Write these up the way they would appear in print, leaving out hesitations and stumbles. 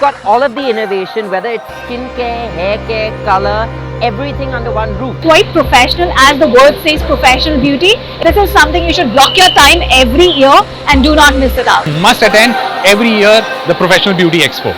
got all of the innovation, whether it's skincare, hair care, color, everything under one roof. Quite professional, as the word says, professional beauty. This is something you should block your time every year and do not miss it out. You must attend every year the Professional Beauty Expo.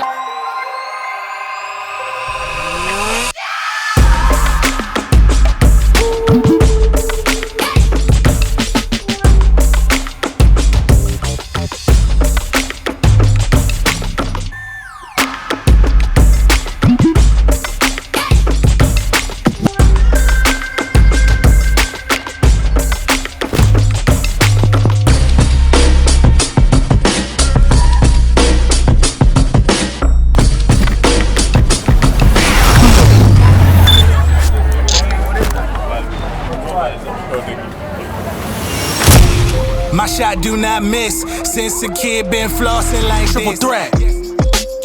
My shot do not miss. Since a kid been flossing like triple threat.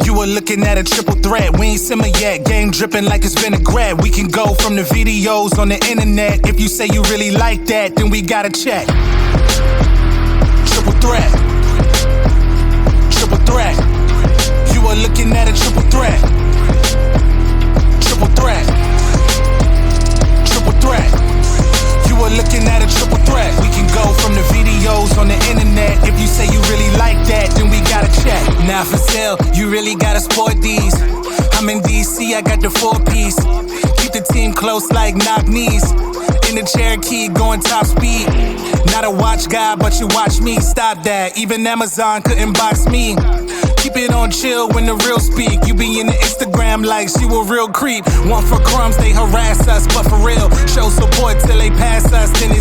You were looking at a triple threat. We ain't simmer yet. Game dripping like it's vinaigrette. We can go from the videos on the internet. If you say you really like that, then we gotta check. Triple threat. Triple threat. You are looking at a triple threat. Triple threat. Triple threat. You are looking at a triple threat. We can go from the videos on the internet. If you say you really like that, then we gotta check. Now for sale, you really gotta sport these. I'm in DC, I got the 4-piece. Keep the team close like knock knees. In the Cherokee, going top speed. Not a watch guy, but you watch me. Stop that, even Amazon couldn't box me. Keep it on chill when the real speak. You be in the Instagram likes, you a real creep. Want for crumbs, they harass us, but for real, show support till they pass us. Then it's